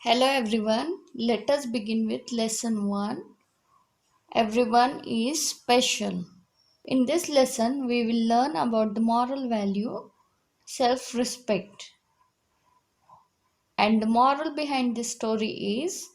Hello everyone, let us begin with lesson 1. Everyone is special. In this lesson, we will learn about the moral value, self respect. And the moral behind this story is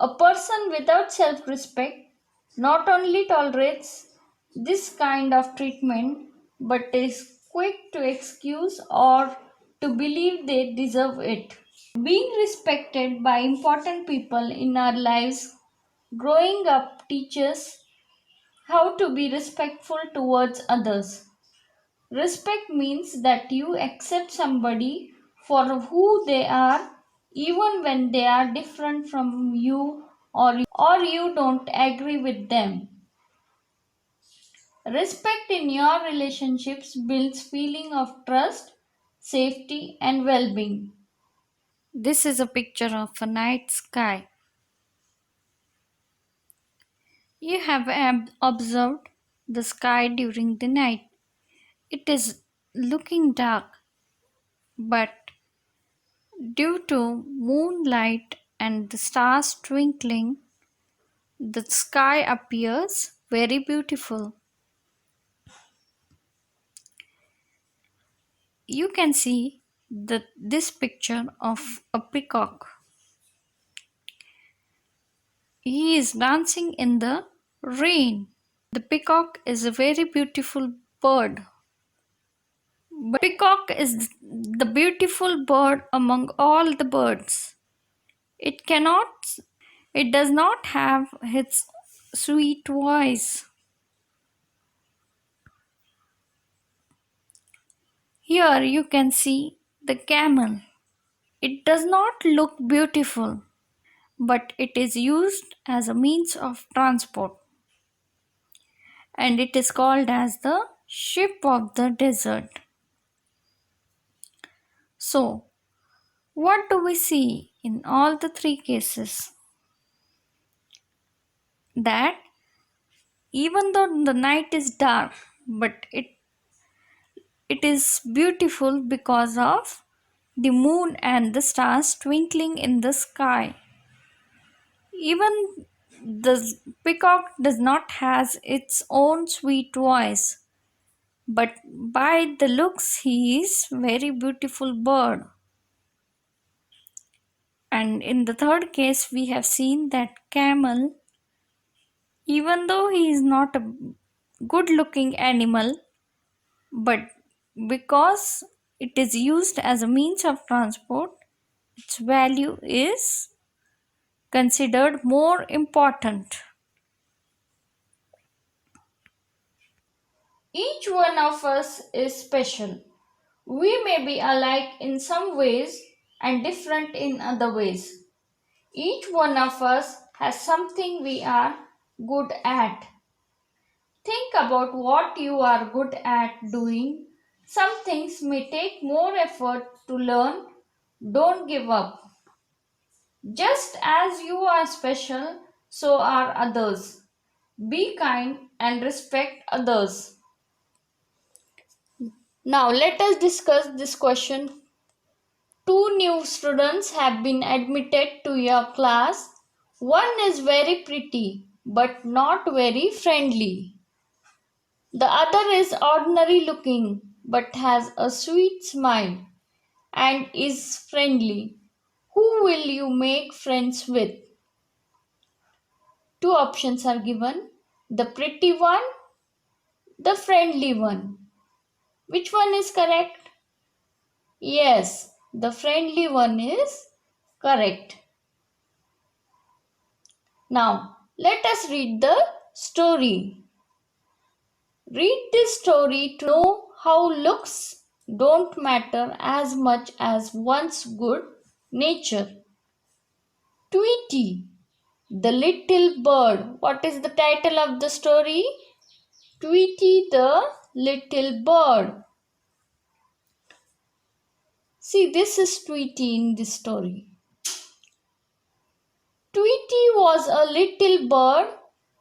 a person without self respect not only tolerates this kind of treatment but is quick to excuse or to believe they deserve it. Being respected by important people in our lives growing up teaches how to be respectful towards others. Respect means that you accept somebody for who they are even when they are different from you or you don't agree with them. Respect in your relationships builds feeling of trust, safety and well-being. This is a picture of a night sky. You have observed the sky during the night. It is looking dark, but due to moonlight and the stars twinkling, the sky appears very beautiful. You can see this picture of a peacock. He is dancing in the rain. The peacock is a very beautiful bird. But peacock is the beautiful bird among all the birds. It cannot, it does not have its sweet voice. Here you can see the camel. It does not look beautiful, but it is used as a means of transport and it is called as the ship of the desert. So, what do we see in all the three cases? That even though the night is dark, but it is beautiful because of the moon and the stars twinkling in the sky. Even the peacock does not has its own sweet voice, but by the looks he is very beautiful bird. And in the third case we have seen that camel, even though he is not a good looking animal, but because it is used as a means of transport, its value is considered more important. Each one of us is special. We may be alike in some ways and different in other ways. Each one of us has something we are good at. Think about what you are good at doing. Some things may take more effort to learn. Don't give up. Just as you are special, so are others. Be kind and respect others. Now let us discuss this question. Two new students have been admitted to your class. One is very pretty but not very friendly. The other is ordinary looking but has a sweet smile and is friendly. Who will you make friends with? Two options are given: the pretty one, the friendly one. Which one is correct? Yes, the friendly one is correct. Now, let us read the story. Read this story to know how looks don't matter as much as one's good nature. Tweety, the little bird. What is the title of the story? Tweety the little bird. See, this is Tweety in this story. Tweety was a little bird.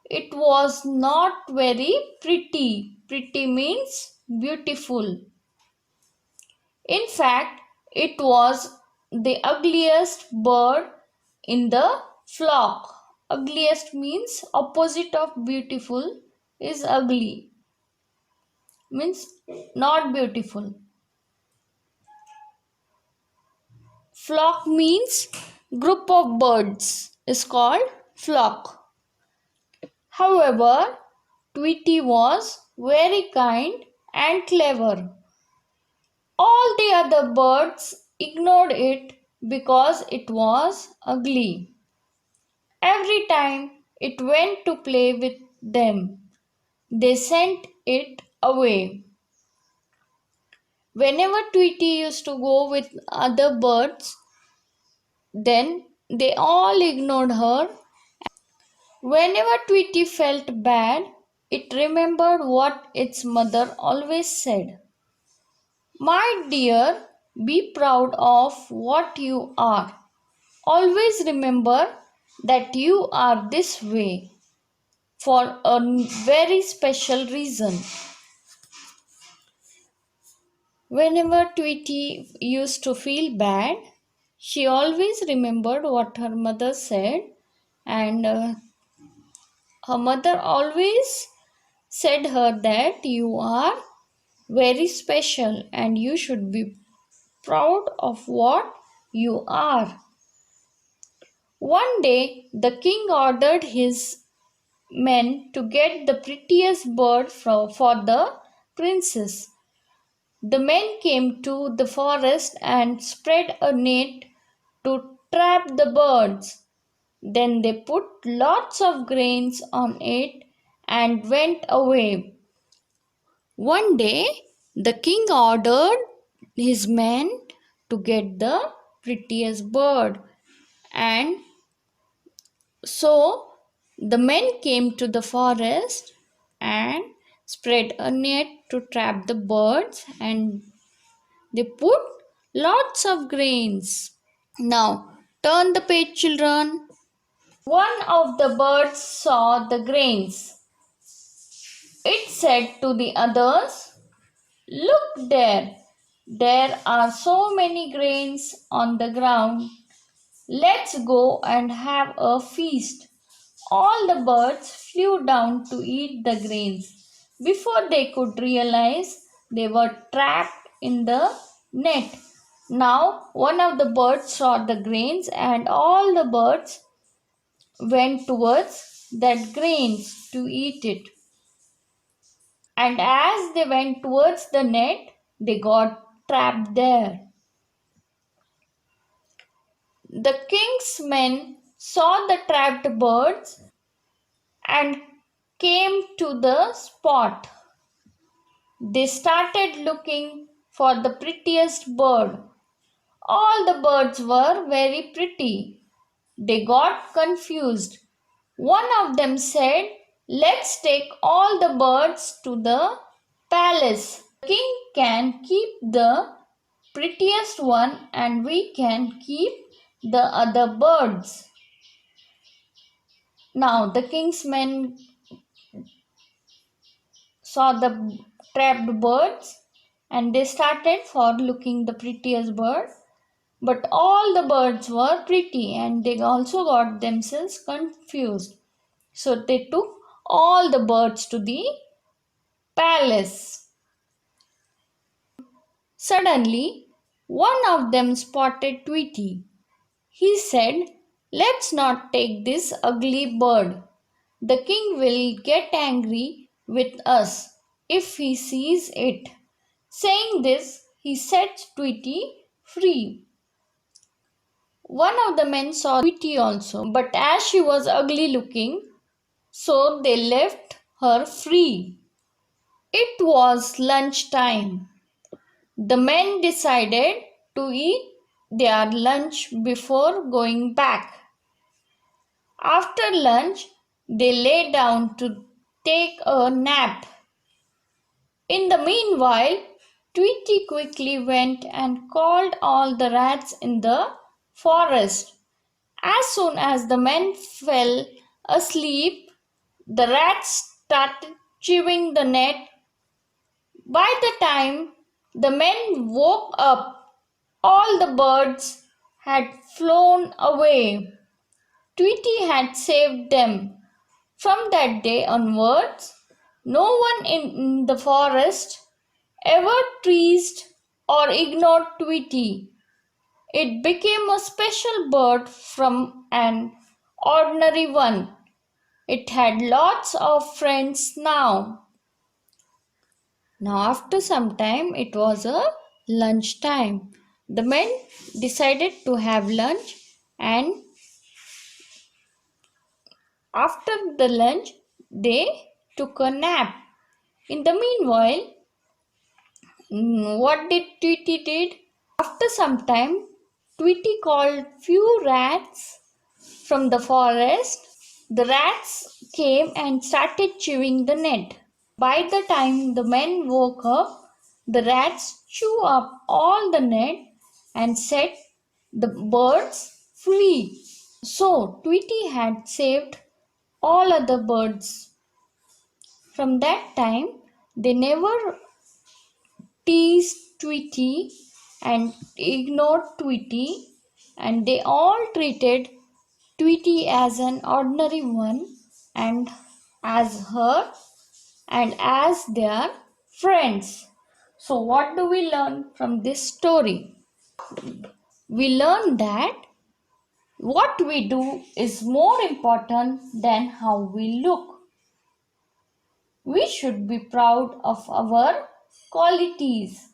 It was not very pretty. Pretty means beautiful. In fact, it was the ugliest bird in the flock. Ugliest means opposite of beautiful is ugly. Means not beautiful. Flock means group of birds is called flock. However, Tweety was very kind and clever. All the other birds ignored it because it was ugly. Every time it went to play with them, they sent it away. Whenever Tweety used to go with other birds, then they all ignored her. Whenever Tweety felt bad, it remembered what its mother always said. My dear, be proud of what you are. Always remember that you are this way for a very special reason. Whenever Tweety used to feel bad, she always remembered what her mother said, and her mother always said her that you are very special and you should be proud of what you are. One day, the king ordered his men to get the prettiest bird for the princess. The men came to the forest and spread a net to trap the birds. Then they put lots of grains on it and went away. One day, the king ordered his men to get the prettiest bird, and so the men came to the forest and spread a net to trap the birds, and they put lots of grains. Now, turn the page, children. One of the birds saw the grains. It said to the others, "Look there, there are so many grains on the ground. Let's go and have a feast." All the birds flew down to eat the grains. Before they could realize, they were trapped in the net. Now, one of the birds saw the grains, and all the birds went towards that grains to eat it. And as they went towards the net, they got trapped there. The king's men saw the trapped birds and came to the spot. They started looking for the prettiest bird. All the birds were very pretty. They got confused. One of them said, "Let's take all the birds to the palace. The king can keep the prettiest one and we can keep the other birds." Now the king's men saw the trapped birds and they started for looking the prettiest bird. But all the birds were pretty and they also got themselves confused. So they took all the birds to the palace. Suddenly, one of them spotted Tweety. He said, "Let's not take this ugly bird. The king will get angry with us if he sees it." Saying this, he set Tweety free. One of the men saw Tweety also, but as she was ugly looking, so they left her free. It was lunch time. The men decided to eat their lunch before going back. After lunch, they lay down to take a nap. In the meanwhile, Tweety quickly went and called all the rats in the forest. As soon as the men fell asleep, the rats started chewing the net. By the time the men woke up, all the birds had flown away. Tweety had saved them. From that day onwards, no one in the forest ever teased or ignored Tweety. It became a special bird from an ordinary one. It had lots of friends now. Now, after some time, it was a lunch time. The men decided to have lunch, and after the lunch, they took a nap. In the meanwhile, what did Tweety did? After some time, Tweety called few rats from the forest. The rats came and started chewing the net. By the time the men woke up, the rats chew up all the net and set the birds free. So Tweety had saved all other birds. From that time, they never teased Tweety and ignored Tweety, and they all treated Tweety as an ordinary one and as her and as their friends. So, what do we learn from this story? We learn that what we do is more important than how we look. We should be proud of our qualities.